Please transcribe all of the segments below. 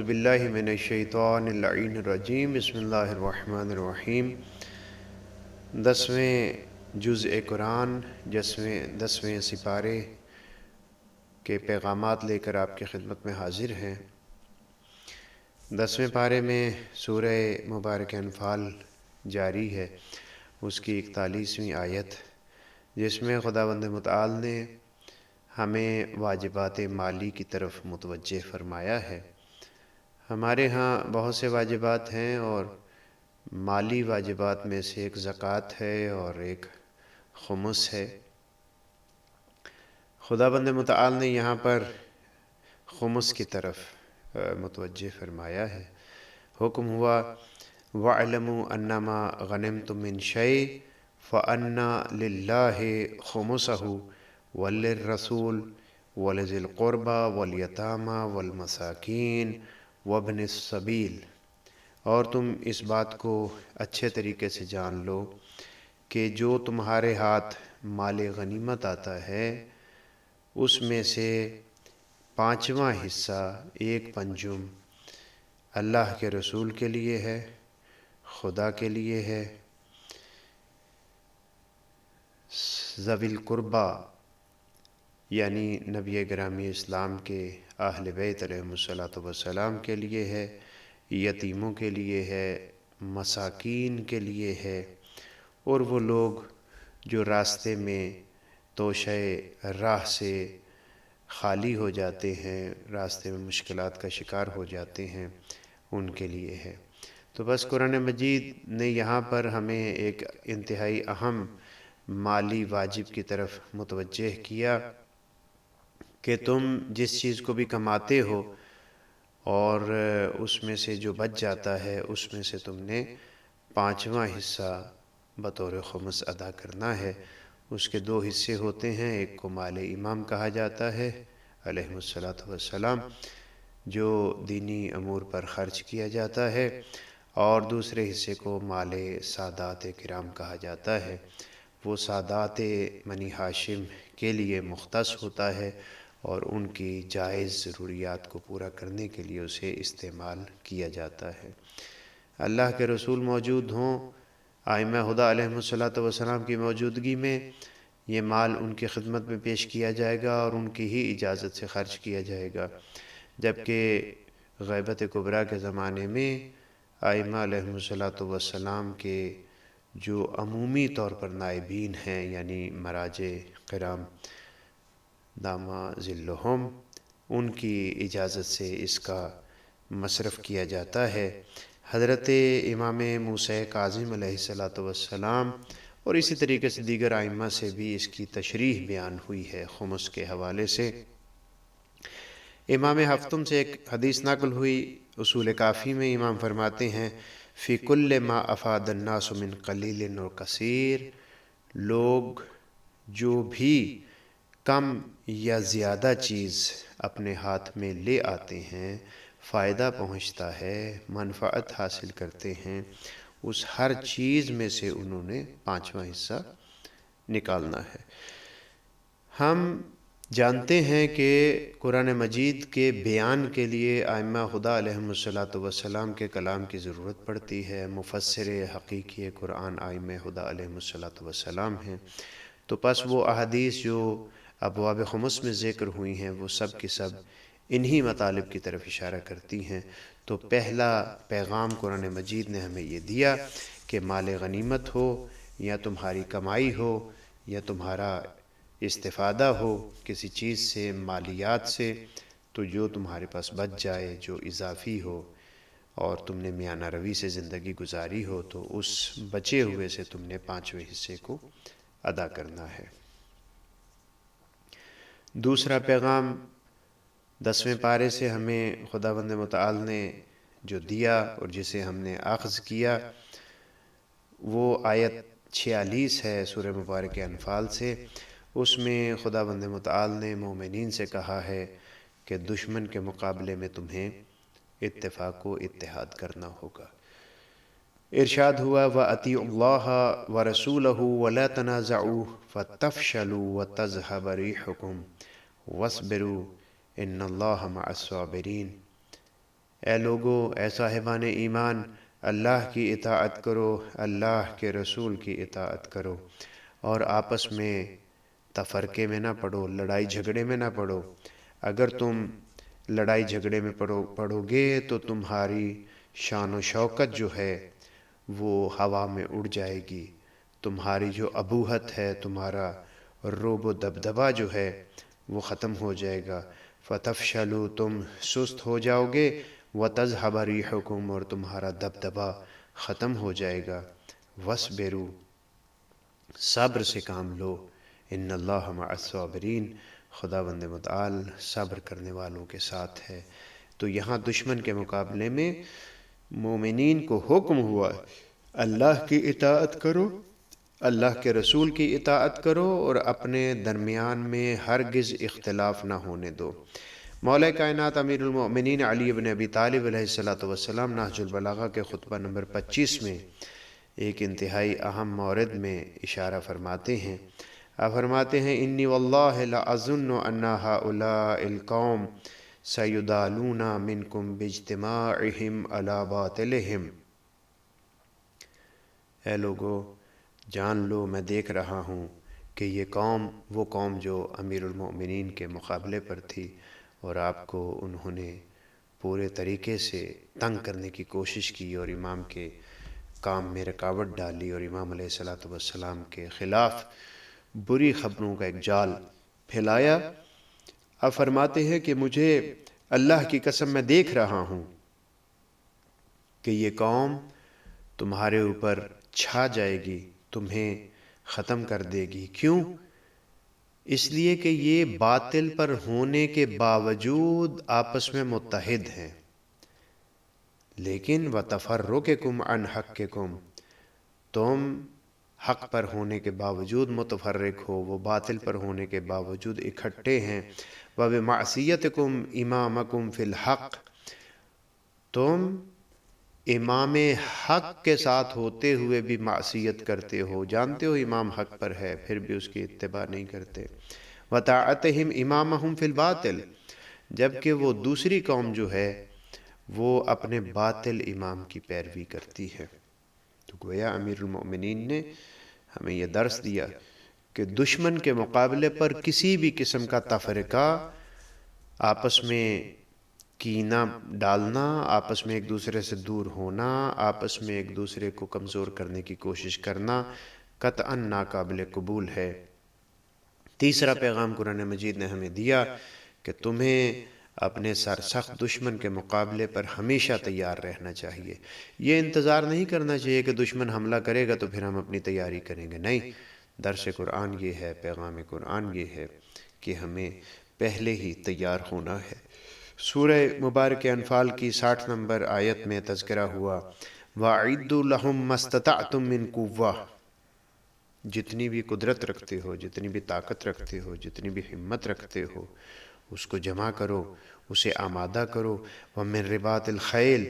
باللہ من الشیطان اللعین الرجیم بسم اللہ الرحمن الرحیم 10ویں جزء قرآن 10ویں سپارے کے پیغامات لے کر آپ کی خدمت میں حاضر ہیں۔ 10ویں پارے میں سورہ مبارک انفال جاری ہے، اس کی 41ویں آیت، جس میں خداوند متعال نے ہمیں واجبات مالی کی طرف متوجہ فرمایا ہے۔ ہمارے ہاں بہت سے واجبات ہیں، اور مالی واجبات میں سے ایک زکوٰۃ ہے اور ایک خمس ہے۔ خداوند متعال نے یہاں پر خمس کی طرف متوجہ فرمایا ہے۔ حکم ہوا وَاعْلَمُوا أَنَّمَا غَنِمْتُم مِّن شَيْءٍ فَأَنَّ لِلَّهِ خُمُسَهُ وَلِلرَّسُولِ وَلِذِي الْقُرْبَى وَالْيَتَامَى وَالْمَسَاكِينِ وَابْنِ السَّبِيلِ، اور تم اس بات کو اچھے طریقے سے جان لو کہ جو تمہارے ہاتھ مال غنیمت آتا ہے اس میں سے 5واں حصہ، 1/5 اللہ کے رسول کے لیے ہے، خدا کے لیے ہے، ذوی القربہ یعنی نبی گرامی اسلام کے اہل بیت علیہم السلام کے لیے ہے، یتیموں کے لیے ہے، مساکین کے لیے ہے، اور وہ لوگ جو راستے میں توشہ راہ سے خالی ہو جاتے ہیں، راستے میں مشکلات کا شکار ہو جاتے ہیں، ان کے لیے ہے۔ تو بس قرآن مجید نے یہاں پر ہمیں ایک انتہائی اہم مالی واجب کی طرف متوجہ کیا کہ تم جس چیز کو بھی کماتے ہو اور اس میں سے جو بچ جاتا ہے اس میں سے تم نے 5واں حصہ بطور خمس ادا کرنا ہے۔ اس کے 2 حصے ہوتے ہیں، ایک کو مال امام کہا جاتا ہے علیہ السلام، جو دینی امور پر خرچ کیا جاتا ہے، اور دوسرے حصے کو مال سادات کرام کہا جاتا ہے۔ وہ سادات بنی ہاشم کے لیے مختص ہوتا ہے اور ان کی جائز ضروریات کو پورا کرنے کے لیے اسے استعمال کیا جاتا ہے۔ اللہ کے رسول موجود ہوں، ائمہ ہدیٰ علیہم السلام کی موجودگی میں یہ مال ان کی خدمت میں پیش کیا جائے گا اور ان کی ہی اجازت سے خرچ کیا جائے گا، جبکہ غیبت کبریٰ کے زمانے میں ائمہ علیہم السلام کے جو عمومی طور پر نائبین ہیں، یعنی مراجع کرام دامہ ظلہم، ان کی اجازت سے اس کا مصرف کیا جاتا ہے۔ حضرت امام موسیٰ کاظم علیہ السلام اور اسی طریقے سے دیگر ائمہ سے بھی اس کی تشریح بیان ہوئی ہے خمس کے حوالے سے۔ امام ہفتم سے ایک حدیث نقل ہوئی، اصول کافی میں امام فرماتے ہیں فی کل ما افاد الناس من قلیل و کثیر، لوگ جو بھی کم یا زیادہ چیز اپنے ہاتھ میں لے آتے ہیں، فائدہ پہنچتا ہے، منفعت حاصل کرتے ہیں، اس ہر چیز میں سے انہوں نے 5واں حصہ نکالنا ہے۔ ہم جانتے ہیں کہ قرآن مجید کے بیان کے لیے ائمہ خدا علیہم السلام کے کلام کی ضرورت پڑتی ہے۔ مفسر حقیقی قرآن ائمہ خدا علیہم السلام ہیں، تو پس وہ احادیث جو ابواب خمس میں ذکر ہوئی ہیں وہ سب کی سب انہی مطالب کی طرف اشارہ کرتی ہیں۔ تو پہلا پیغام قرآن مجید نے ہمیں یہ دیا کہ مال غنیمت ہو یا تمہاری کمائی ہو یا تمہارا استفادہ ہو کسی چیز سے، مالیات سے، تو جو تمہارے پاس بچ جائے، جو اضافی ہو اور تم نے میانہ روی سے زندگی گزاری ہو، تو اس بچے ہوئے سے تم نے 5ویں حصے کو ادا کرنا ہے۔ دوسرا پیغام 10ویں پارے سے ہمیں خداوند متعال نے جو دیا اور جسے ہم نے اخذ کیا، وہ آیت 46 ہے سورہ مبارک انفال سے۔ اس میں خداوند متعال نے مومنین سے کہا ہے کہ دشمن کے مقابلے میں تمہیں اتفاق و اتحاد کرنا ہوگا۔ ارشاد ہوا وَأَطِیعُوا اللَّهَ وَرَسُولَهُ وَلَا تَنَازَعُوا فَتَفْشَلُوا وَتَذْهَبَ رِیحُکُمْ وَاصْبِرُوا إِنَّ اللَّهَ مَعَ الصَّابِرِینَ۔ اے لوگو، اے صاحبان ایمان، اللہ کی اطاعت کرو، اللہ کے رسول کی اطاعت کرو، اور آپس میں تفرقے میں نہ پڑو، لڑائی جھگڑے میں نہ پڑو۔ اگر تم لڑائی جھگڑے میں پڑو گے تو تمہاری شان و شوکت جو ہے وہ ہوا میں اڑ جائے گی، تمہاری جو ابوہت ہے، تمہارا رعب و دبدبہ جو ہے وہ ختم ہو جائے گا۔ فتفشلوا، تم سست ہو جاؤ گے، وتذهب ريحكم، اور تمہارا دبدبہ ختم ہو جائے گا۔ واصبروا، صبر سے کام لو، ان اللہ مع الصابرین، خداوند متعال صبر کرنے والوں کے ساتھ ہے۔ تو یہاں دشمن کے مقابلے میں مومنین کو حکم ہوا اللہ کی اطاعت کرو، اللہ کے رسول کی اطاعت کرو، اور اپنے درمیان میں ہرگز اختلاف نہ ہونے دو۔ مولا کائنات امیر المؤمنین علی بن ابی طالب علیہ السلام نہج البلاغہ کے خطبہ نمبر 25 میں ایک انتہائی اہم مورد میں اشارہ فرماتے ہیں۔ آپ فرماتے ہیں انی واللہ لأظن ان هؤلاء القوم سیدالون منکم باجتماعہم علی باطلہم۔ اے لوگو، جان لو، میں دیکھ رہا ہوں کہ یہ قوم وہ قوم جو امیر المؤمنین کے مقابلے پر تھی، اور آپ کو انہوں نے پورے طریقے سے تنگ کرنے کی کوشش کی اور امام کے کام میں رکاوٹ ڈالی، اور امام علیہ السلام کے خلاف بری خبروں کا ایک جال پھیلایا۔ اب فرماتے ہیں کہ مجھے اللہ کی قسم میں دیکھ رہا ہوں کہ یہ قوم تمہارے اوپر چھا جائے گی، تمہیں ختم کر دے گی۔ کیوں؟ اس لیے کہ یہ باطل پر ہونے کے باوجود آپس میں متحد ہیں، لیکن وَتَفَرُّقِكُمْ عَنْ حَقِّكُمْ، تم حق پر ہونے کے باوجود متفرق ہو، وہ باطل پر ہونے کے باوجود اکٹھے ہیں۔ وَبِمَعْصِيَتِكُمْ إِمَامَكُمْ فِي الْحَقِّ، تم امام حق کے ساتھ ہوتے ہوئے بھی معصیت کرتے ہو، جانتے ہو امام حق پر ہے پھر بھی اس کی اتباع نہیں کرتے۔ وَطَاعَتِهِمْ إِمَامَهُمْ فِي الْبَاطِلِ، جبکہ وہ دوسری قوم جو ہے وہ اپنے باطل امام کی پیروی کرتی ہے۔ تو گویا امیر المؤمنین نے ہمیں یہ درس دیا کہ دشمن کے مقابلے پر کسی بھی قسم کا تفرقہ، آپس میں کینہ ڈالنا، آپس میں ایک دوسرے سے دور ہونا، آپس میں ایک دوسرے کو کمزور کرنے کی کوشش کرنا قطعاً ناقابل قبول ہے۔ تیسرا پیغام قرآن مجید نے ہمیں دیا کہ تمہیں اپنے سرسخت دشمن کے مقابلے پر ہمیشہ تیار رہنا چاہیے۔ یہ انتظار نہیں کرنا چاہیے کہ دشمن حملہ کرے گا تو پھر ہم اپنی تیاری کریں گے، نہیں۔ درس قرآن یہ ہے، پیغام قرآن یہ ہے کہ ہمیں پہلے ہی تیار ہونا ہے۔ سورہ مبارک انفال کی 60 نمبر آیت میں تذکرہ ہوا وَأَعِدُّوا لَهُم مَّا اسْتَطَعْتُم مِّن قُوَّةٍ، جتنی بھی قدرت رکھتے ہو، جتنی بھی طاقت رکھتے ہو، جتنی بھی ہمت رکھتے ہو، اس کو جمع کرو، اسے آمادہ کرو۔ وَمِن رِبَاطِ الْخَيْلِ،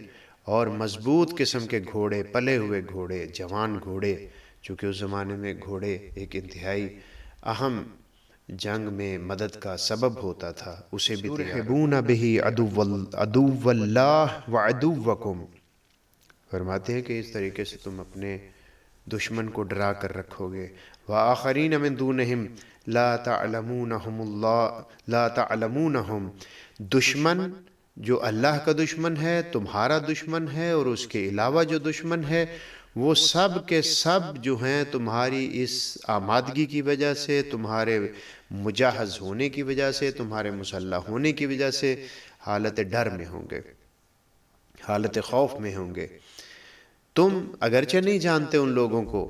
اور مضبوط قسم کے گھوڑے، پلے ہوئے گھوڑے، جوان گھوڑے، چونکہ اس زمانے میں گھوڑے ایک انتہائی اہم جنگ میں مدد کا سبب ہوتا تھا، اسے بھی ترحبون بہ عدو اللہ وعدوکم، فرماتے ہیں کہ اس طریقے سے تم اپنے دشمن کو ڈرا کر رکھو گے۔ وآخرین من دونہم لا تعلمونہم، دشمن جو اللہ کا دشمن ہے، تمہارا دشمن ہے، اور اس کے علاوہ جو دشمن ہے وہ سب کے سب جو ہیں تمہاری اس آمادگی کی وجہ سے، تمہارے مجہز ہونے کی وجہ سے، تمہارے مسلح ہونے کی وجہ سے حالت ڈر میں ہوں گے، حالت خوف میں ہوں گے۔ تم اگرچہ نہیں جانتے ان لوگوں کو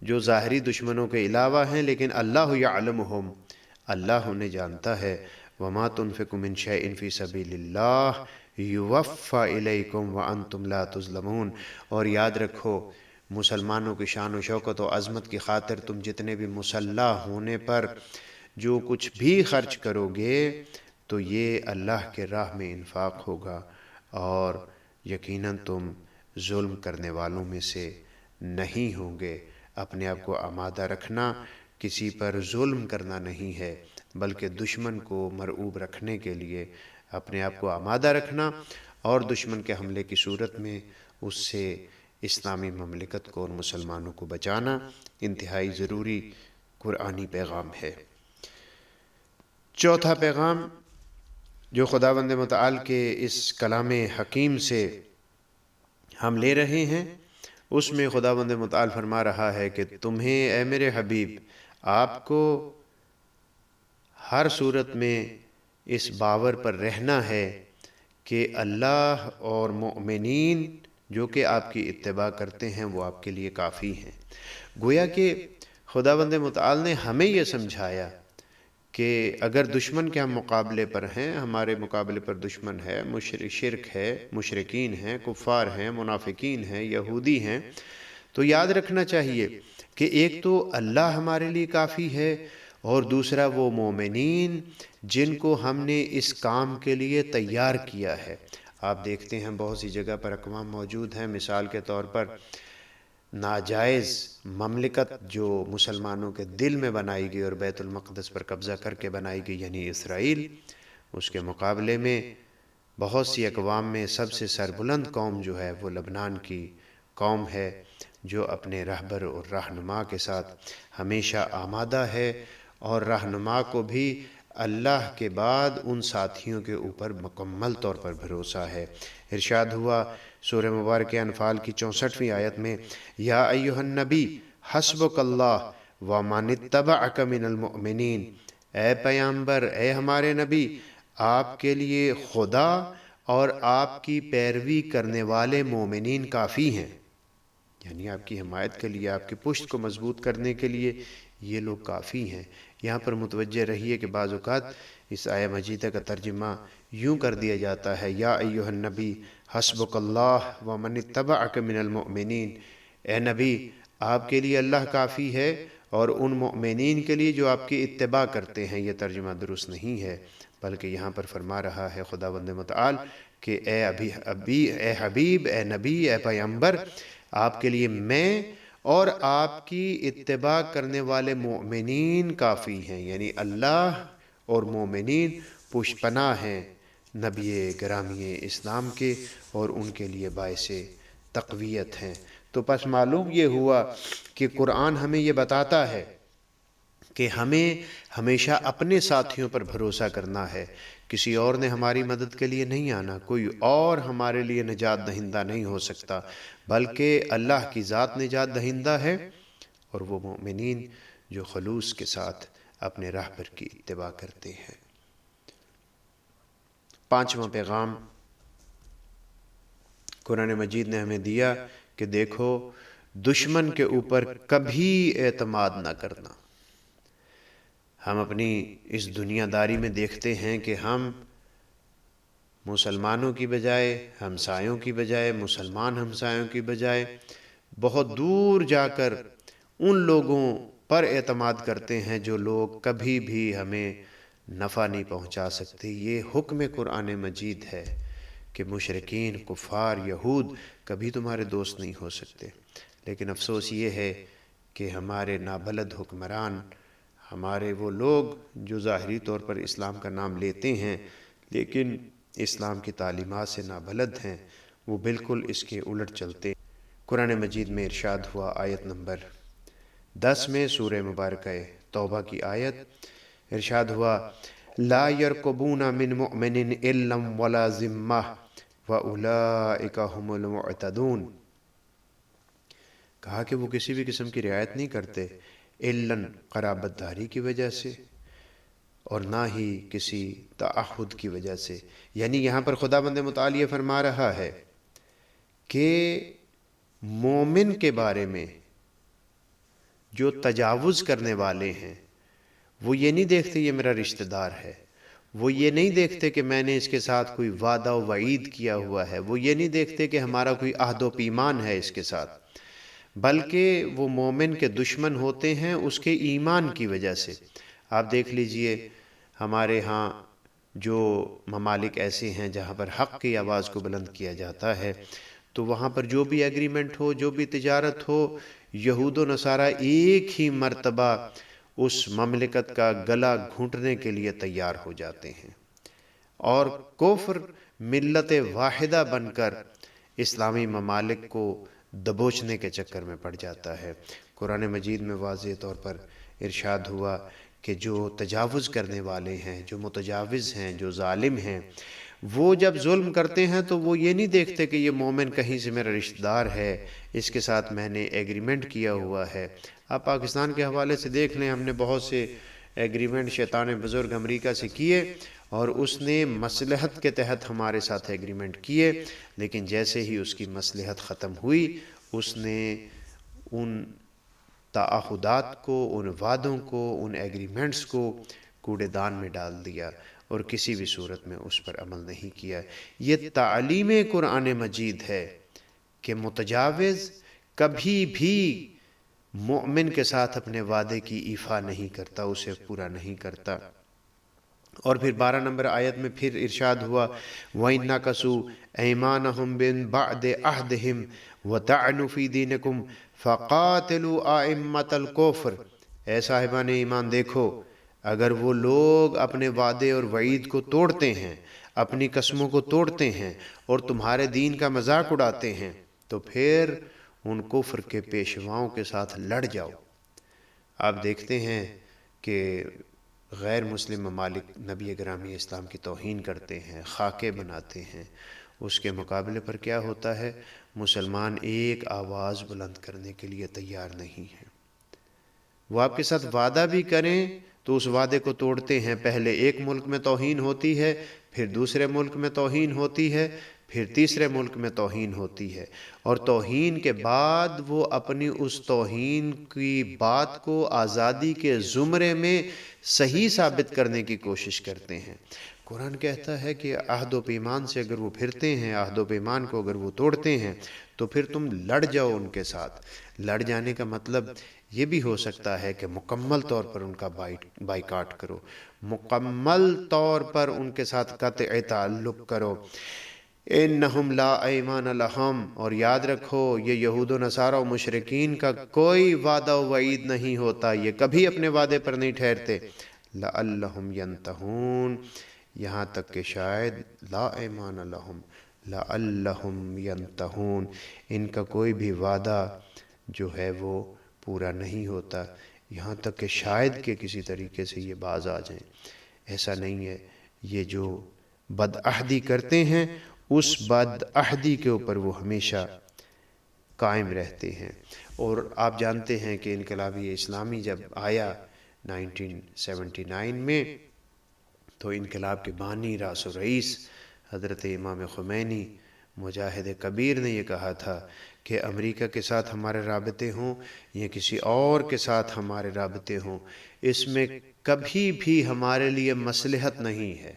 جو ظاہری دشمنوں کے علاوہ ہیں، لیکن اللہ یعلمہم، اللہ انہیں جانتا ہے۔ وما تنفقوا من شیء فی سبیل اللہ یوفی الیکم وانتم لا تظلمون، اور یاد رکھو مسلمانوں کی شان و شوکت و عظمت کی خاطر تم جتنے بھی مسلح ہونے پر جو کچھ بھی خرچ کرو گے تو یہ اللہ کے راہ میں انفاق ہوگا، اور یقیناً تم ظلم کرنے والوں میں سے نہیں ہوں گے۔ اپنے آپ کو آمادہ رکھنا کسی پر ظلم کرنا نہیں ہے، بلکہ دشمن کو مرعوب رکھنے کے لیے اپنے آپ کو آمادہ رکھنا، اور دشمن کے حملے کی صورت میں اس سے اسلامی مملکت کو اور مسلمانوں کو بچانا انتہائی ضروری قرآنی پیغام ہے۔ چوتھا پیغام جو خداوند متعال کے اس کلام حکیم سے ہم لے رہے ہیں، اس میں خداوند متعال فرما رہا ہے کہ تمہیں اے میرے حبیب، آپ کو ہر صورت میں اس باور پر رہنا ہے کہ اللہ اور مؤمنین جو کہ آپ کی اتباع کرتے ہیں وہ آپ کے لیے کافی ہیں۔ گویا کہ خداوند متعال نے ہمیں یہ سمجھایا کہ اگر دشمن کے ہم مقابلے پر ہیں، ہمارے مقابلے پر دشمن ہے، شرک ہے، مشرکین ہیں، کفار ہیں، منافقین ہیں، یہودی ہیں، تو یاد رکھنا چاہیے کہ ایک تو اللہ ہمارے لیے کافی ہے، اور دوسرا وہ مومنین جن کو ہم نے اس کام کے لیے تیار کیا ہے۔ آپ دیکھتے ہیں بہت سی جگہ پر اقوام موجود ہیں، مثال کے طور پر ناجائز مملکت جو مسلمانوں کے دل میں بنائی گئی اور بیت المقدس پر قبضہ کر کے بنائی گئی، یعنی اسرائیل، اس کے مقابلے میں بہت سی اقوام میں سب سے سربلند قوم جو ہے وہ لبنان کی قوم ہے، جو اپنے رہبر اور رہنما کے ساتھ ہمیشہ آمادہ ہے، اور رہنما کو بھی اللہ کے بعد ان ساتھیوں کے اوپر مکمل طور پر بھروسہ ہے۔ ارشاد ہوا سورہ مبارکہ انفال کی 64ویں آیت میں، یا ایھا النبی حسبک اللہ ومن اتبعک من المؤمنین، اے پیامبر، اے ہمارے نبی، آپ کے لیے خدا اور آپ کی پیروی کرنے والے مومنین کافی ہیں، یعنی آپ کی حمایت کے لیے، آپ کی پشت کو مضبوط کرنے کے لیے یہ لوگ کافی ہیں۔ یہاں پر متوجہ رہیے کہ بعض اوقات اس آیہ مجیدہ کا ترجمہ یوں کر دیا جاتا ہے، یا ایھا النبی حسبک اللہ ومن اتبعک من المؤمنین، اے نبی آپ کے لیے اللہ کافی ہے اور ان مؤمنین کے لیے جو آپ کی اتباع کرتے ہیں۔ یہ ترجمہ درست نہیں ہے، بلکہ یہاں پر فرما رہا ہے خداوند متعال کہ اے حبیب، اے نبی، اے پیغمبر، آپ کے لیے میں اور آپ کی اتباع کرنے والے مومنین کافی ہیں، یعنی اللہ اور مومنین پشت پناہ ہیں نبی گرامی اسلام کے، اور ان کے لیے باعث تقویت ہیں۔ تو پس معلوم یہ ہوا کہ قرآن ہمیں یہ بتاتا ہے کہ ہمیں ہمیشہ اپنے ساتھیوں پر بھروسہ کرنا ہے، کسی اور نے ہماری مدد کے لیے نہیں آنا، کوئی اور ہمارے لیے نجات دہندہ نہیں ہو سکتا، بلکہ اللہ کی ذات نجات دہندہ ہے، اور وہ مومنین جو خلوص کے ساتھ اپنے رہبر کی اتباع کرتے ہیں۔ پانچواں پیغام قرآن مجید نے ہمیں دیا کہ دیکھو دشمن کے اوپر کبھی اعتماد نہ کرنا۔ ہم اپنی اس دنیا داری میں دیکھتے ہیں کہ ہم مسلمانوں کی بجائے، ہمسایوں کی بجائے، مسلمان ہمسایوں کی بجائے بہت دور جا کر ان لوگوں پر اعتماد کرتے ہیں جو لوگ کبھی بھی ہمیں نفع نہیں پہنچا سکتے۔ یہ حکم قرآن مجید ہے کہ مشرکین، کفار، یہود کبھی تمہارے دوست نہیں ہو سکتے، لیکن افسوس یہ ہے کہ ہمارے نابلد حکمران، ہمارے وہ لوگ جو ظاہری طور پر اسلام کا نام لیتے ہیں لیکن اسلام کی تعلیمات سے نابلد ہیں، وہ بالکل اس کے الٹ چلتے ہیں۔ قرآن مجید میں ارشاد ہوا آیت نمبر 10 میں، سورہ مبارکہ توبہ کی آیت، ارشاد ہوا لا يرقبون من مؤمن الا ولا ذمہ واولئک هم المعتدون، کہا کہ وہ کسی بھی قسم کی رعایت نہیں کرتے الا قرابت داری کی وجہ سے اور نہ ہی کسی تعہد کی وجہ سے، یعنی یہاں پر خداوند متعال یہ فرما رہا ہے کہ مومن کے بارے میں جو تجاوز کرنے والے ہیں وہ یہ نہیں دیکھتے یہ میرا رشتہ دار ہے، وہ یہ نہیں دیکھتے کہ میں نے اس کے ساتھ کوئی وعدہ و وعید کیا ہوا ہے، وہ یہ نہیں دیکھتے کہ ہمارا کوئی عہد و پیمان ہے اس کے ساتھ، بلکہ وہ مومن کے دشمن ہوتے ہیں اس کے ایمان کی وجہ سے۔ آپ دیکھ لیجئے ہمارے ہاں جو ممالک ایسے ہیں جہاں پر حق کی آواز کو بلند کیا جاتا ہے، تو وہاں پر جو بھی ایگریمنٹ ہو، جو بھی تجارت ہو، یہود و نصارہ ایک ہی مرتبہ اس مملکت کا گلا گھونٹنے کے لیے تیار ہو جاتے ہیں، اور کفر ملت واحدہ بن کر اسلامی ممالک کو دبوچنے کے چکر میں پڑ جاتا ہے۔ قرآن مجید میں واضح طور پر ارشاد ہوا کہ جو تجاوز کرنے والے ہیں، جو متجاوز ہیں، جو ظالم ہیں، وہ جب ظلم کرتے ہیں تو وہ یہ نہیں دیکھتے کہ یہ مومن کہیں سے میرا رشتہ دار ہے، اس کے ساتھ میں نے ایگریمنٹ کیا ہوا ہے۔ آپ پاکستان کے حوالے سے دیکھ لیں، ہم نے بہت سے ایگریمنٹ شیطان بزرگ امریکہ سے کیے اور اس نے مصلحت کے تحت ہمارے ساتھ ایگریمنٹ کیے، لیکن جیسے ہی اس کی مصلحت ختم ہوئی، اس نے ان تعہدات کو، ان وعدوں کو، ان ایگریمنٹس کو کوڑے دان میں ڈال دیا اور کسی بھی صورت میں اس پر عمل نہیں کیا۔ یہ تعلیم قرآن مجید ہے کہ متجاوز کبھی بھی مومن کے ساتھ اپنے وعدے کی ایفا نہیں کرتا، اسے پورا نہیں کرتا۔ اور پھر 12 نمبر آیت میں پھر ارشاد ہوا وَإِن نَكَثُوا أَيْمَانَهُمْ مِن بَعْدِ عَهْدِهِمْ وَطَعَنُوا فِي دِينِكُمْ فَقَاتِلُوا أَئِمَّةَ الْكُفْرِ۔ اے صاحبان ایمان دیکھو، اگر وہ لوگ اپنے وعدے اور وعید کو توڑتے ہیں، اپنی قسموں کو توڑتے ہیں اور تمہارے دین کا مذاق اڑاتے ہیں، تو پھر ان کفر کے پیشواؤں کے ساتھ لڑ جاؤ۔ آپ دیکھتے ہیں کہ غیر مسلم ممالک نبی گرامی اسلام کی توہین کرتے ہیں، خاکے بناتے ہیں، اس کے مقابلے پر کیا ہوتا ہے؟ مسلمان ایک آواز بلند کرنے کے لیے تیار نہیں ہے۔ وہ آپ کے ساتھ وعدہ بھی کریں تو اس وعدے کو توڑتے ہیں۔ پہلے ایک ملک میں توہین ہوتی ہے، پھر دوسرے ملک میں توہین ہوتی ہے، پھر تیسرے ملک میں توہین ہوتی ہے، اور توہین کے بعد وہ اپنی اس توہین کی بات کو آزادی کے زمرے میں صحیح ثابت کرنے کی کوشش کرتے ہیں۔ قرآن کہتا ہے کہ عہد و پیمان سے اگر وہ پھرتے ہیں، عہد و پیمان کو اگر وہ توڑتے ہیں تو پھر تم لڑ جاؤ ان کے ساتھ۔ لڑ جانے کا مطلب یہ بھی ہو سکتا ہے کہ مکمل طور پر ان کا بائیکاٹ کرو، مکمل طور پر ان کے ساتھ قطع تعلق کرو۔ انہم لا ایمان لہم، اور یاد رکھو یہ یہود و نصارہ و مشرکین کا کوئی وعدہ و وعید نہیں ہوتا، یہ کبھی اپنے وعدے پر نہیں ٹھہرتے۔ لعلہم ینتہون، یہاں تک کہ شاید لا ایمان لہم لعلہم ینتہون، ان کا کوئی بھی وعدہ جو ہے وہ پورا نہیں ہوتا، یہاں تک کہ شاید کہ کسی طریقے سے یہ باز آ جائیں۔ ایسا نہیں ہے، یہ جو بدعہدی کرتے ہیں اس بدعہدی کے اوپر وہ ہمیشہ قائم رہتے ہیں۔ اور آپ جانتے ہیں کہ انقلابی اسلامی جب آیا 1979 میں، تو انقلاب کے بانی راس و رئیس حضرت امام خمینی مجاہد کبیر نے یہ کہا تھا کہ امریکہ کے ساتھ ہمارے رابطے ہوں یا کسی اور کے ساتھ ہمارے رابطے ہوں، اس میں کبھی بھی ہمارے لیے مصلحت نہیں ہے۔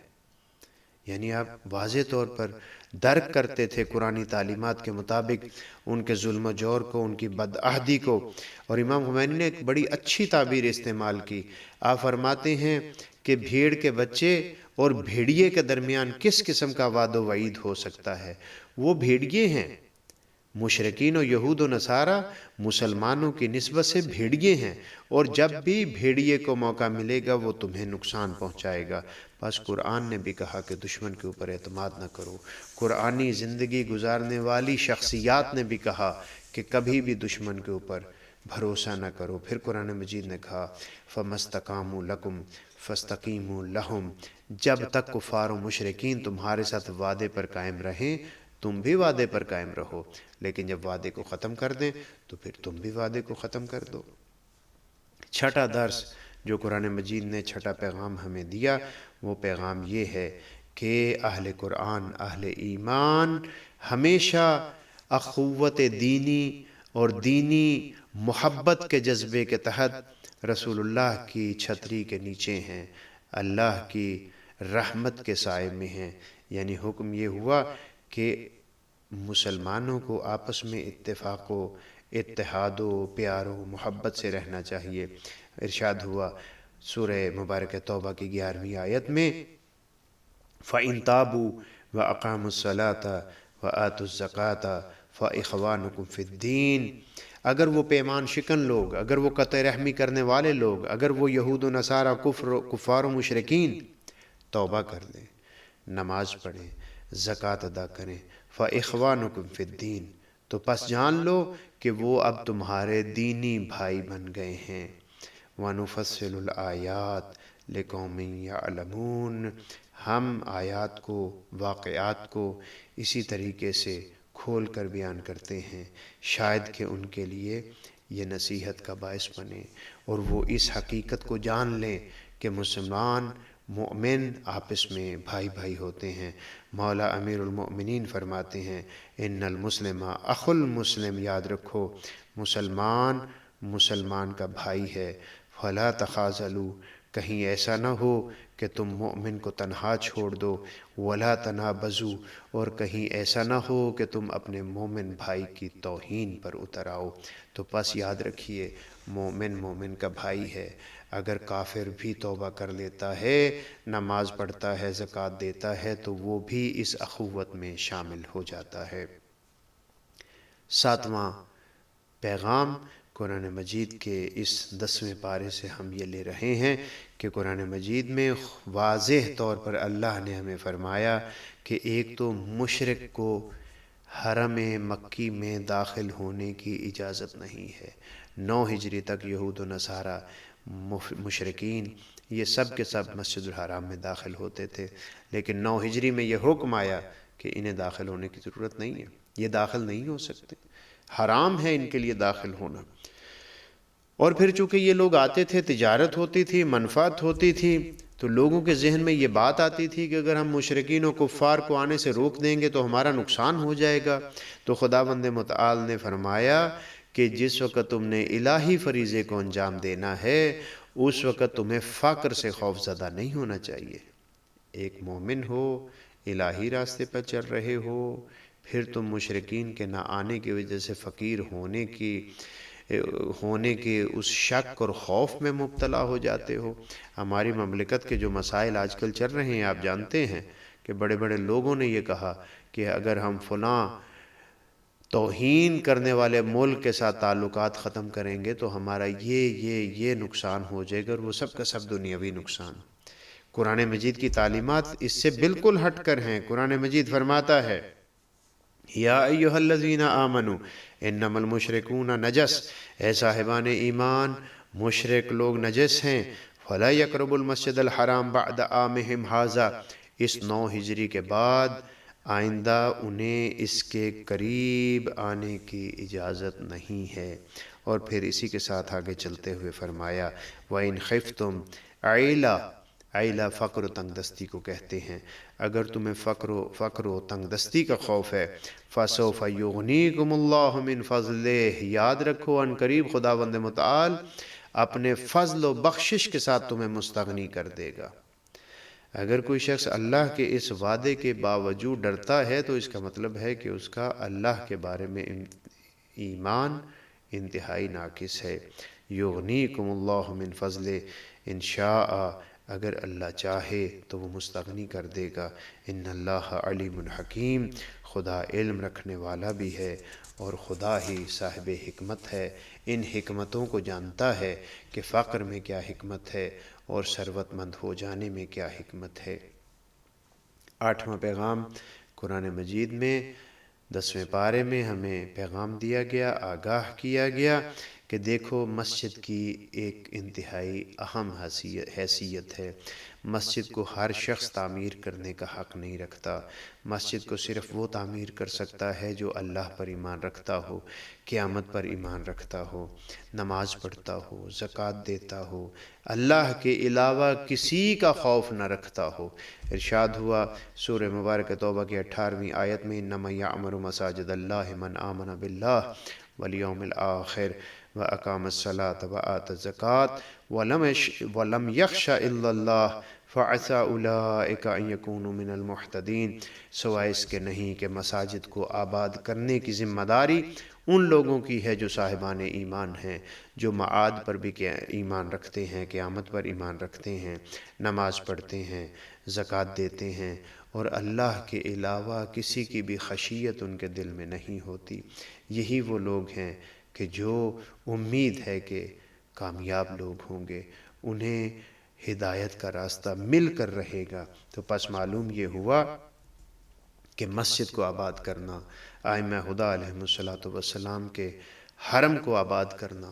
یعنی آپ واضح طور پر درک کرتے تھے قرآنی تعلیمات کے مطابق ان کے ظلم و جور کو، ان کی بدعہدی کو۔ اور امام خمینی نے ایک بڑی اچھی تعبیر استعمال کی۔ آپ فرماتے ہیں کہ بھیڑ کے بچے اور بھیڑیے کے درمیان کس قسم کا وعد و وعید ہو سکتا ہے؟ وہ بھیڑیے ہیں۔ مشرکین و یہود و نصارہ مسلمانوں کی نسبت سے بھیڑیے ہیں، اور جب بھی بھیڑیے کو موقع ملے گا وہ تمہیں نقصان پہنچائے گا۔ بس قرآن نے بھی کہا کہ دشمن کے اوپر اعتماد نہ کرو۔ قرآنی زندگی گزارنے والی شخصیات نے بھی کہا کہ کبھی بھی دشمن کے اوپر بھروسہ نہ کرو۔ پھر قرآن مجید نے کہا فَمَسْتَقَامُوا لَكُمْ فَاسْتَقِیمُوا لَهُمْ، جب تک کفار و مشرکین تمہارے ساتھ وعدے پر قائم رہیں تم بھی وعدے پر قائم رہو، لیکن جب وعدے کو ختم کر دیں تو پھر تم بھی وعدے کو ختم کر دو۔ چھٹا درس جو قرآن مجید نے، چھٹا پیغام ہمیں دیا، وہ پیغام یہ ہے کہ اہل قرآن، اہل ایمان ہمیشہ اخوت دینی اور دینی محبت کے جذبے کے تحت رسول اللہ کی چھتری کے نیچے ہیں، اللہ کی رحمت کے سائے میں ہیں۔ یعنی حکم یہ ہوا کہ مسلمانوں کو آپس میں اتفاق و اتحاد و پیار و محبت سے رہنا چاہیے۔ ارشاد ہوا سورہ مبارک توبہ کی 11ویں آیت میں فَإِن تَابُوا وَأَقَامُوا الصَّلَاةَ وَآتُوا الزَّكَاةَ فَإِخْوَانُكُمْ فِي الدِّينِ، اگر وہ پیمان شکن لوگ، اگر وہ قطع رحمی کرنے والے لوگ، اگر وہ یہود و نصارہ کفار و مشرکین توبہ کر لیں، نماز پڑھیں، زکوٰۃ ادا کریں۔ فَإِخْوَانُكُمْ فِي الدِّينِ، تو پس جان لو کہ وہ اب تمہارے دینی بھائی بن گئے ہیں۔ وَنُفَصِّلُ الْآيَاتِ لِقَوْمٍ يَعْلَمُونَ، ہم آیات کو، واقعات کو اسی طریقے سے کھول کر بیان کرتے ہیں شاید کہ ان کے لیے یہ نصیحت کا باعث بنے اور وہ اس حقیقت کو جان لیں کہ مسلمان مومن آپس میں بھائی بھائی ہوتے ہیں۔ مولا امیر المؤمنین فرماتے ہیں ان المسلم اخو المسلم، یاد رکھو مسلمان مسلمان کا بھائی ہے۔ فلا تخاذلوا، کہیں ایسا نہ ہو کہ تم مومن کو تنہا چھوڑ دو۔ ولا تنابزوا، اور کہیں ایسا نہ ہو کہ تم اپنے مومن بھائی کی توہین پر اتر آؤ۔ تو پس یاد رکھیے مومن مومن کا بھائی ہے۔ اگر کافر بھی توبہ کر لیتا ہے، نماز پڑھتا ہے، زکوٰۃ دیتا ہے، تو وہ بھی اس اخوت میں شامل ہو جاتا ہے۔ 7واں پیغام قرآن مجید کے اس 10ویں پارے سے ہم یہ لے رہے ہیں کہ قرآن مجید میں واضح طور پر اللہ نے ہمیں فرمایا کہ ایک تو مشرک کو حرم مکی میں داخل ہونے کی اجازت نہیں ہے۔ 9 ہجری تک یہود و نصارہ مشرکین یہ سب کے سب مسجد الحرام میں داخل ہوتے تھے، لیکن 9 ہجری میں یہ حکم آیا کہ انہیں داخل ہونے کی ضرورت نہیں ہے، یہ داخل نہیں ہو سکتے، حرام ہے ان کے لیے داخل ہونا۔ اور پھر چونکہ یہ لوگ آتے تھے، تجارت ہوتی تھی، منفعت ہوتی تھی، تو لوگوں کے ذہن میں یہ بات آتی تھی کہ اگر ہم مشرکین و کفار کو آنے سے روک دیں گے تو ہمارا نقصان ہو جائے گا۔ تو خداوند متعال نے فرمایا کہ جس وقت تم نے الہی فریضے کو انجام دینا ہے اس وقت تمہیں فقر سے خوف زدہ نہیں ہونا چاہیے۔ ایک مومن ہو، الہی راستے پر چل رہے ہو، پھر تم مشرکین کے نہ آنے کی وجہ سے فقیر ہونے کے اس شک اور خوف میں مبتلا ہو جاتے ہو۔ ہماری مملکت کے جو مسائل آج کل چل رہے ہیں، آپ جانتے ہیں کہ بڑے بڑے لوگوں نے یہ کہا کہ اگر ہم فلاں توہین کرنے والے ملک کے ساتھ تعلقات ختم کریں گے تو ہمارا یہ نقصان ہو جائے گا، اور وہ سب کا سب دنیاوی نقصان۔ قرآن مجید کی تعلیمات اس سے بالکل ہٹ کر ہیں۔ قرآن مجید فرماتا ہے یا ایہا الذین آمنوا انما المشرکون نجس، اے صاحبان ایمان مشرک لوگ نجس ہیں۔ فلا یقربوا المسجد الحرام بعد عامہم ھذا، اس 9 ہجری کے بعد آئندہ انہیں اس کے قریب آنے کی اجازت نہیں ہے۔ اور پھر اسی کے ساتھ آگے چلتے ہوئے فرمایا وَإِنْ خِفْتُمْ عَيْلَةً، عیلہ فقر و تنگ دستی کو کہتے ہیں، اگر تمہیں فقر و تنگ دستی کا خوف ہے فَسَوْفَ يُغْنِيكُمُ اللَّهُ مِنْ فَضْلِهِ، یاد رکھو ان قریب خداوند متعال اپنے فضل و بخشش کے ساتھ تمہیں مستغنی کر دے گا۔ اگر کوئی شخص اللہ کے اس وعدے کے باوجود ڈرتا ہے تو اس کا مطلب ہے کہ اس کا اللہ کے بارے میں ایمان انتہائی ناقص ہے۔ یغنیکم اللہ من فضلہ، انشاء اگر اللہ چاہے تو وہ مستغنی کر دے گا۔ ان اللہ علیم حکیم، خدا علم رکھنے والا بھی ہے اور خدا ہی صاحب حکمت ہے، ان حکمتوں کو جانتا ہے کہ فقر میں کیا حکمت ہے اور ثروت مند ہو جانے میں کیا حکمت ہے۔ 8واں پیغام قرآن مجید میں 10ویں پارے میں ہمیں پیغام دیا گیا، آگاہ کیا گیا کہ دیکھو مسجد کی ایک انتہائی اہم حیثیت ہے۔ مسجد کو ہر شخص تعمیر کرنے کا حق نہیں رکھتا۔ مسجد کو صرف وہ تعمیر کر سکتا ہے جو اللہ پر ایمان رکھتا ہو، قیامت پر ایمان رکھتا ہو، نماز پڑھتا ہو، زکوٰۃ دیتا ہو، اللہ کے علاوہ کسی کا خوف نہ رکھتا ہو۔ ارشاد ہوا سورہ مبارکہ توبہ کی 18ویں آیت میں انما یعمر مساجد اللہ من آمن باللہ والیوم الآخر وَأَقَامَ الصَّلَاةَ وَآتَى الزَّكَاةَ وَلَمْ يَخْشَ إِلَّا اللَّهَ فَعَسَىٰ أُولَٰئِكَ أَن يَكُونُوا مِنَ الْمُحْتَدِينَ، سوائے اس کے نہیں کہ مساجد کو آباد کرنے کی ذمہ داری ان لوگوں کی ہے جو صاحبان ایمان ہیں، جو معاد پر بھی ایمان رکھتے ہیں، قیامت پر ایمان رکھتے ہیں، نماز پڑھتے ہیں، زکوٰۃ دیتے ہیں، اور اللہ کے علاوہ کسی کی بھی خشیت ان کے دل میں نہیں ہوتی۔ یہی وہ لوگ ہیں کہ جو امید ہے کہ کامیاب لوگ ہوں گے، انہیں ہدایت کا راستہ مل کر رہے گا۔ تو پس معلوم یہ ہوا کہ مسجد کو آباد کرنا، ائمہ خدا علیہ الصلوۃ والسلام کے حرم کو آباد کرنا،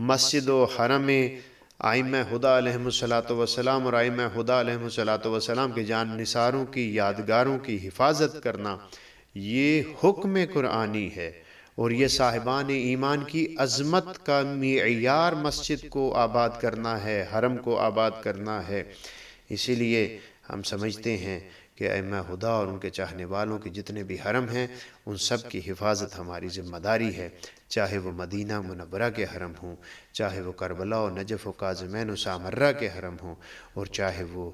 مسجد و حرم ائمہ خدا علیہ الصلوۃ والسلام اور ائمہ خدا علیہ الصلوۃ والسلام کے جان نثاروں کی یادگاروں کی حفاظت کرنا، یہ حکم قرآنی ہے، اور یہ صاحبان ایمان کی عظمت کا معیار مسجد کو آباد کرنا ہے، حرم کو آباد کرنا ہے۔ اسی لیے ہم سمجھتے ہیں کہ ائمہ خدا اور ان کے چاہنے والوں کے جتنے بھی حرم ہیں ان سب کی حفاظت ہماری ذمہ داری ہے، چاہے وہ مدینہ منورہ کے حرم ہوں، چاہے وہ کربلا و نجف و کاظمین و سامرہ کے حرم ہوں، اور چاہے وہ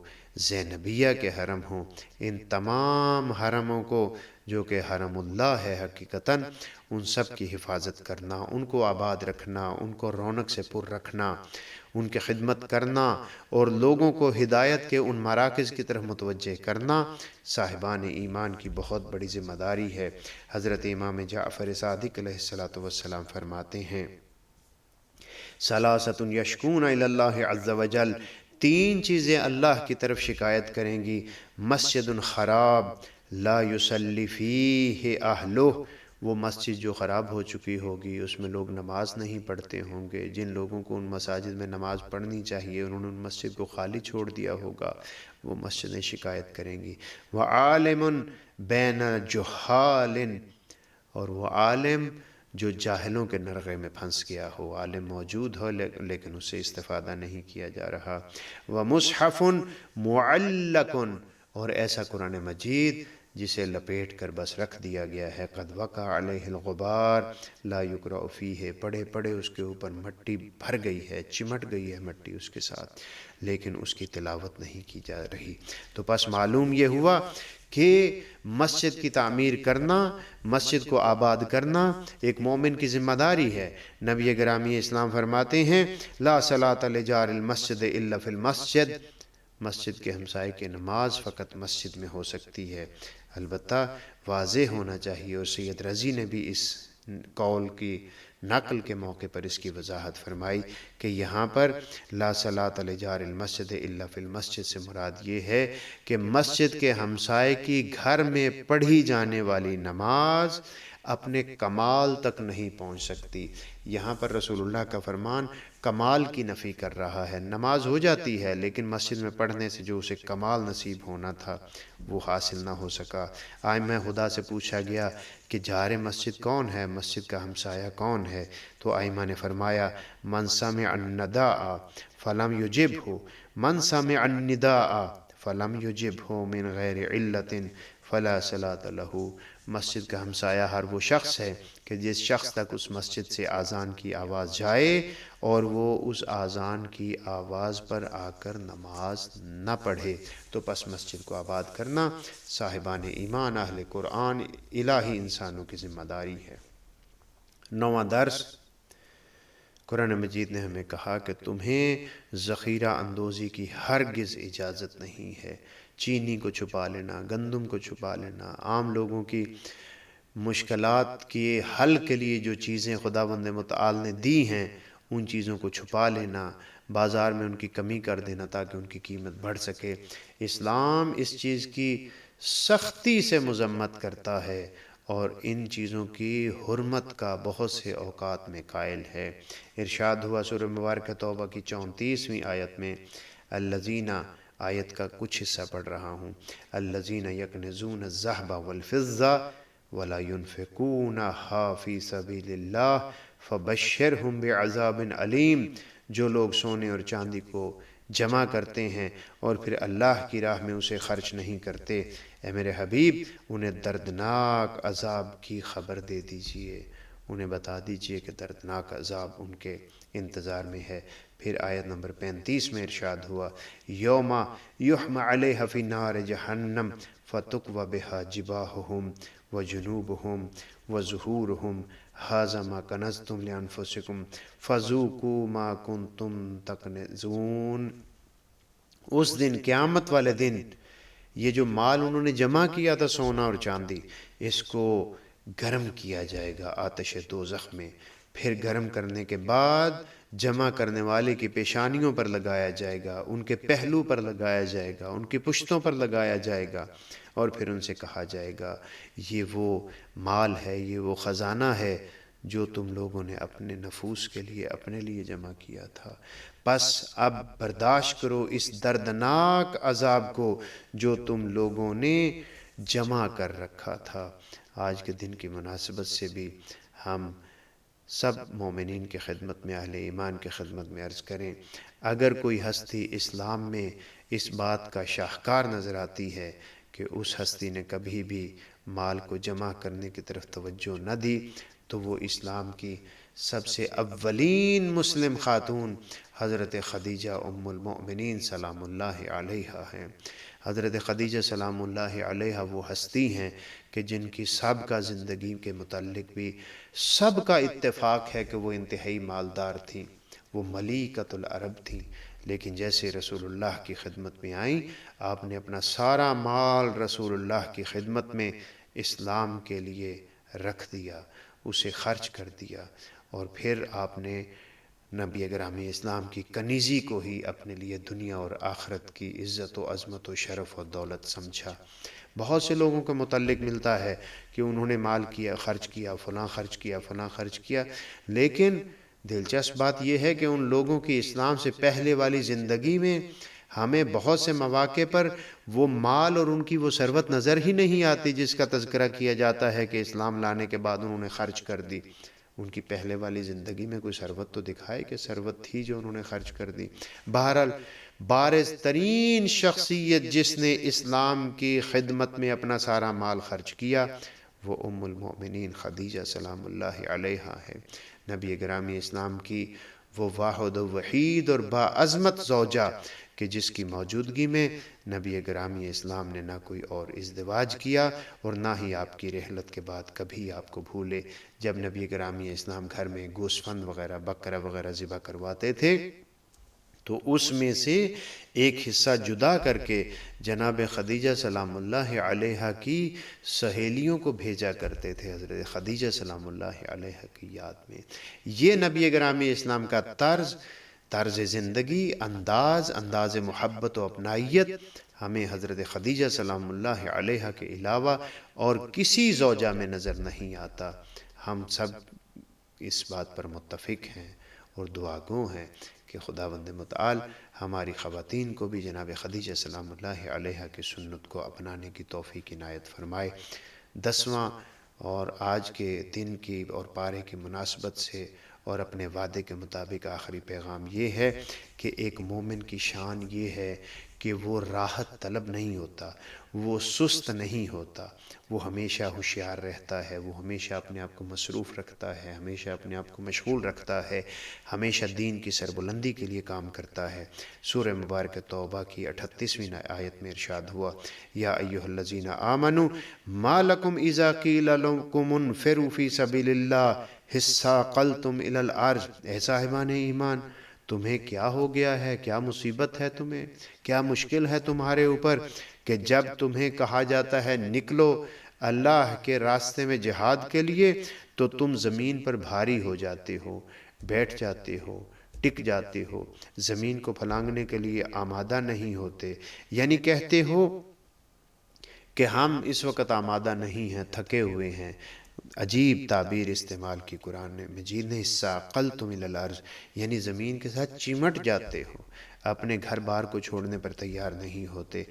زینبیہ کے حرم ہوں۔ ان تمام حرموں کو جو کہ حرم اللہ ہے حقیقتاً، ان سب کی حفاظت کرنا، ان کو آباد رکھنا، ان کو رونق سے پر رکھنا، ان کی خدمت کرنا اور لوگوں کو ہدایت کے ان مراکز کی طرف متوجہ کرنا صاحبان ایمان کی بہت بڑی ذمہ داری ہے۔ حضرت امام جعفر صادق علیہ السلام فرماتے ہیں ثلاثۃ یشکون الی اللہ عز وجل، تین چیزیں اللہ کی طرف شکایت کریں گی، مسجد خراب لا یصلی فیہ اہلہ، وہ مسجد جو خراب ہو چکی ہوگی، اس میں لوگ نماز نہیں پڑھتے ہوں گے، جن لوگوں کو ان مساجد میں نماز پڑھنی چاہیے انہوں نے ان مسجد کو خالی چھوڑ دیا ہوگا، وہ مسجدیں شکایت کریں گی۔ وعالم بین جہال، اور وہ عالم جو جاہلوں کے نرغے میں پھنس گیا ہو، عالم موجود ہو لیکن اس سے استفادہ نہیں کیا جا رہا۔ ومصحف معلق، اور ایسا قرآن مجید جسے لپیٹ کر بس رکھ دیا گیا ہے، قد وقع علیہ الغبار لا یقرأ فیہ، پڑھے پڑھے اس کے اوپر مٹی بھر گئی ہے، چمٹ گئی ہے مٹی اس کے ساتھ، لیکن اس کی تلاوت نہیں کی جا رہی۔ تو پس معلوم یہ ہوا کہ مسجد کی تعمیر کرنا، مسجد کو آباد کرنا ایک مومن کی ذمہ داری ہے۔ نبی گرامی اسلام فرماتے ہیں لا صلاۃ لجار المسجد الا فی المسجد، مسجد کے ہمسائے کی نماز فقط مسجد میں ہو سکتی ہے۔ البتہ واضح ہونا چاہیے، اور سید رضی نے بھی اس قول کی نقل کے موقع پر اس کی وضاحت فرمائی کہ یہاں پر لا صلاۃ لجار المسجد الا فی المسجد سے مراد یہ ہے کہ مسجد کے ہمسائے کی گھر میں پڑھی جانے والی نماز اپنے کمال تک نہیں پہنچ سکتی۔ یہاں پر رسول اللہ کا فرمان کمال کی نفی کر رہا ہے، نماز ہو جاتی ہے لیکن مسجد میں پڑھنے سے جو اسے کمال نصیب ہونا تھا وہ حاصل نہ ہو سکا۔ ائمہ خدا سے پوچھا گیا کہ جار مسجد کون ہے، مسجد کا ہمسایہ کون ہے؟ تو ائمہ نے فرمایا من سمع النداء فلم یجبہ، من سمع النداء فلم یجبہ من غیر علت فلا صلاۃ لہ، مسجد کا ہمسایہ ہر وہ شخص ہے کہ جس شخص تک اس مسجد سے اذان کی آواز جائے اور وہ اس اذان کی آواز پر آ کر نماز نہ پڑھے، تو پس مسجد کو آباد کرنا صاحبان ایمان اہل قرآن الہی انسانوں کی ذمہ داری ہے۔ نواں درس، قرآن مجید نے ہمیں کہا کہ تمہیں ذخیرہ اندوزی کی ہرگز اجازت نہیں ہے، چینی کو چھپا لینا، گندم کو چھپا لینا، عام لوگوں کی مشکلات کے حل کے لیے جو چیزیں خداوند متعال نے دی ہیں ان چیزوں کو چھپا لینا، بازار میں ان کی کمی کر دینا تاکہ ان کی قیمت بڑھ سکے۔ اسلام اس چیز کی سختی سے مذمت کرتا ہے اور ان چیزوں کی حرمت کا بہت سے اوقات میں قائل ہے۔ ارشاد ہوا سورہ مبارکہ توبہ کی 34ویں آیت میں، الذین، آیت کا کچھ حصہ پڑھ رہا ہوں، الذین یکنزون الذہب والفضہ ولا ينفقونها فی سبیل اللہ فبشرہم بعذاب علیم، جو لوگ سونے اور چاندی کو جمع کرتے ہیں اور پھر اللہ کی راہ میں اسے خرچ نہیں کرتے، اے میرے حبیب انہیں دردناک عذاب کی خبر دے دیجئے، انہیں بتا دیجئے کہ دردناک عذاب ان کے انتظار میں ہے۔ پھر آیت نمبر 35 میں ارشاد ہوا یوم یحمى علیہ فی نار جہنم فتکوی بہا جباہہم وجنوبہم وظہورہم ھذا ما کنزتم لانفسکم فذوقوا ما کنتم تکنزون۔ اس دن، قیامت والے دن، یہ جو مال انہوں نے جمع کیا تھا سونا اور چاندی، اس کو گرم کیا جائے گا آتش دوزخ میں، پھر گرم کرنے کے بعد جمع کرنے والے کی پیشانیوں پر لگایا جائے گا، ان کے پہلو پر لگایا جائے گا، ان کی پشتوں پر لگایا جائے گا، اور پھر ان سے کہا جائے گا یہ وہ مال ہے، یہ وہ خزانہ ہے جو تم لوگوں نے اپنے نفوس کے لیے اپنے لیے جمع کیا تھا، بس اب برداشت کرو اس دردناک عذاب کو جو تم لوگوں نے جمع کر رکھا تھا۔ آج کے دن کی مناسبت سے بھی ہم سب مومنین کی خدمت میں، اہل ایمان کی خدمت میں عرض کریں، اگر کوئی ہستی اسلام میں اس بات کا شاہکار نظر آتی ہے کہ اس ہستی نے کبھی بھی مال کو جمع کرنے کی طرف توجہ نہ دی، تو وہ اسلام کی سب سے اولین مسلم خاتون حضرت خدیجہ ام المؤمنین سلام اللہ علیہا ہیں۔ حضرت خدیجہ سلام اللہ علیہا وہ ہستی ہیں کہ جن کی سابقہ زندگی کے متعلق بھی سب کا اتفاق ہے کہ وہ انتہائی مالدار تھیں، وہ ملیکۃ العرب تھیں، لیکن جیسے رسول اللہ کی خدمت میں آئیں، آپ نے اپنا سارا مال رسول اللہ کی خدمت میں اسلام کے لیے رکھ دیا، اسے خرچ کر دیا، اور پھر آپ نے نبی گرامی اسلام کی کنیزی کو ہی اپنے لیے دنیا اور آخرت کی عزت و عظمت و شرف و دولت سمجھا۔ بہت سے لوگوں کے متعلق ملتا ہے کہ انہوں نے مال کیا، خرچ کیا، فلاں خرچ کیا، فلاں خرچ کیا، لیکن دلچسپ بات یہ ہے کہ ان لوگوں کی اسلام سے پہلے والی زندگی میں ہمیں بہت سے مواقع پر وہ مال اور ان کی وہ ثروت نظر ہی نہیں آتی جس کا تذکرہ کیا جاتا ہے کہ اسلام لانے کے بعد انہوں نے خرچ کر دی۔ ان کی پہلے والی زندگی میں کوئی ثروت تو دکھائے کہ ثروت تھی جو انہوں نے خرچ کر دی۔ بہرحال بارز ترین شخصیت جس نے اسلام کی خدمت میں اپنا سارا مال خرچ کیا وہ ام المؤمنین خدیجہ سلام اللہ علیہا ہے، نبی گرامی اسلام کی وہ واحد و وحید اور باعظمت زوجہ کہ جس کی موجودگی میں نبی گرامی اسلام نے نہ کوئی اور ازدواج کیا اور نہ ہی آپ کی رحلت کے بعد کبھی آپ کو بھولے۔ جب نبی گرامی اسلام گھر میں گوسفند وغیرہ بکرا وغیرہ ذبح کرواتے تھے تو اس میں سے ایک حصہ جدا کر کے جناب خدیجہ سلام اللہ علیہا کی سہیلیوں کو بھیجا کرتے تھے حضرت خدیجہ سلام اللہ علیہا کی یاد میں۔ یہ نبی گرامی اسلام کا طرز زندگی، انداز محبت و اپنائیت ہمیں حضرت خدیجہ سلام اللہ علیہا کے علاوہ اور کسی زوجہ میں نظر نہیں آتا۔ ہم سب اس بات پر متفق ہیں اور دعا گو ہیں کہ خداوند متعال ہماری خواتین کو بھی جناب خدیجہ سلام اللہ علیہا کی سنت کو اپنانے کی توفیق عنایت فرمائے۔ 10واں اور آج کے دن کی اور پارے کی مناسبت سے اور اپنے وعدے کے مطابق آخری پیغام یہ ہے کہ ایک مومن کی شان یہ ہے کہ وہ راحت طلب نہیں ہوتا، وہ سست نہیں ہوتا، وہ ہمیشہ ہوشیار رہتا ہے، وہ ہمیشہ اپنے آپ کو مصروف رکھتا ہے، ہمیشہ اپنے آپ کو مشغول رکھتا ہے، ہمیشہ دین کی سربلندی کے لیے کام کرتا ہے۔ سورہ مبارک توبہ کی 38ویں آیت میں ارشاد ہوا، یا ایھا الذین آمنوا ما لکم اذا قیل لکم انفروا فی سبیل اللہ اثاقلتم الی الارض، اے صاحبان ایمان تمہیں کیا ہو گیا ہے، کیا مصیبت ہے تمہیں، کیا مشکل ہے تمہارے اوپر کہ جب تمہیں کہا جاتا ہے نکلو اللہ کے راستے میں جہاد کے لیے تو تم زمین پر بھاری ہو جاتے ہو، بیٹھ جاتے ہو، ٹک جاتے ہو، زمین کو پھلانگنے کے لیے آمادہ نہیں ہوتے، یعنی کہتے ہو کہ ہم اس وقت آمادہ نہیں ہیں، تھکے ہوئے ہیں۔ عجیب تعبیر استعمال کی قرآن مجید نے، اثاقلتم الی الارض، یعنی زمین کے ساتھ چمٹ جاتے ہو، اپنے گھر بار کو چھوڑنے پر تیار نہیں ہوتے۔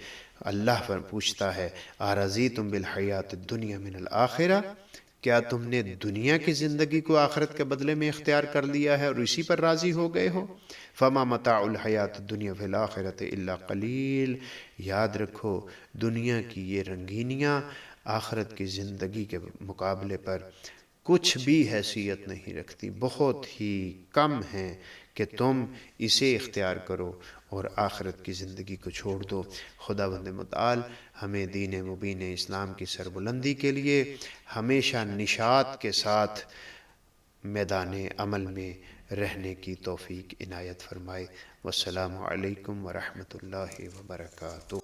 اللہ پر پوچھتا ہے ارضیتم بالحیات الدنیا من الآخرہ، کیا تم نے دنیا کی زندگی کو آخرت کے بدلے میں اختیار کر لیا ہے اور اسی پر راضی ہو گئے ہو؟ فما متاع الحیات الدنیا فی الآخرۃ الا قلیل، یاد رکھو دنیا کی یہ رنگینیاں آخرت کی زندگی کے مقابلے پر کچھ بھی حیثیت نہیں رکھتی، بہت ہی کم ہیں کہ تم اسے اختیار کرو اور آخرت کی زندگی کو چھوڑ دو۔ خداوند متعال ہمیں دین مبین اسلام کی سربلندی کے لیے ہمیشہ نشاط کے ساتھ میدان عمل میں رہنے کی توفیق عنایت فرمائے۔ والسلام علیکم ورحمۃ اللہ وبرکاتہ۔